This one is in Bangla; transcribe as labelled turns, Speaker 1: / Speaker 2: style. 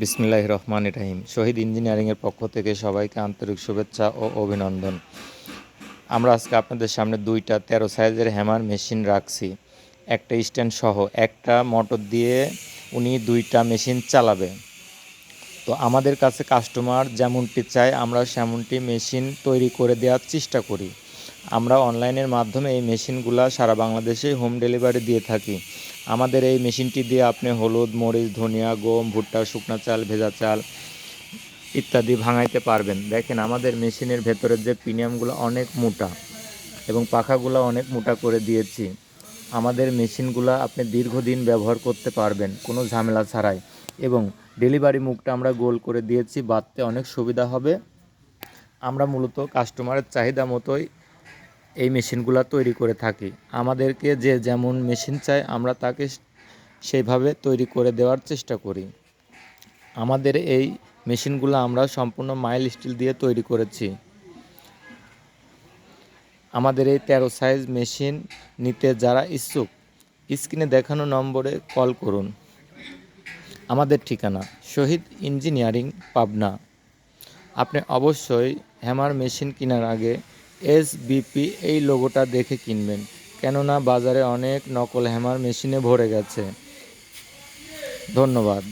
Speaker 1: বিসমিল্লাহির রহমানির রহিম। শহীদ ইঞ্জিনিয়ারিংয়ের পক্ষ থেকে সবাইকে আন্তরিক শুভেচ্ছা ও অভিনন্দন। আমরা আজকে আপনাদের সামনে দুইটা 13 সাইজের হ্যামার মেশিন রাখছি, একটা স্ট্যান্ড সহ। একটা মোটর দিয়ে উনি দুইটা মেশিন চালাবে। তো আমাদের কাছে কাস্টমার যেমনটি চায় আমরা সেমনটি মেশিন তৈরি করে দেওয়ার চেষ্টা করি। আমরা অনলাইনের মাধ্যমে এই মেশিনগুলো সারা বাংলাদেশে হোম ডেলিভারি দিয়ে থাকি। আমাদের এই মেশিনটি দিয়ে আপনি হলুদ, মরিচ, ধনিয়া, গম, ভুট্টা, শুকনা চাল, ভেজা চাল ইত্যাদি ভাঙাইতে পারবেন। দেখেন আমাদের মেশিনের ভেতরের যে প্রিমিয়ামগুলো অনেক মোটা এবং পাখাগুলো অনেক মোটা করে দিয়েছি। আমাদের মেশিনগুলো আপনি দীর্ঘদিন ব্যবহার করতে পারবেন কোনো ঝামেলা ছাড়াই, এবং ডেলিভারি মুখটা আমরা গোল করে দিয়েছি, বাঁধতে অনেক সুবিধা হবে। আমরা মূলত কাস্টমারের চাহিদা মতোই এই মেশিনগুলো তৈরি করে থাকি। আমাদেরকে যে যেমন মেশিন চায় আমরা তাকে সেইভাবে তৈরি করে দেওয়ার চেষ্টা করি। আমাদের এই মেশিনগুলো আমরা সম্পূর্ণ মাইল স্টিল দিয়ে তৈরি করেছি। আমাদের এই 13 সাইজ মেশিন নিতে যারা ইচ্ছুক স্ক্রিনে দেখানো নম্বরে কল করুন। আমাদের ঠিকানা শহীদ ইঞ্জিনিয়ারিং, পাবনা। আপনি অবশ্যই হ্যামার মেশিন কেনার আগে SBP এই লোগোটা দেখে কিনবেন, কেননা বাজারে অনেক নকল হ্যামার মেশিনে ভরে গেছে। ধন্যবাদ।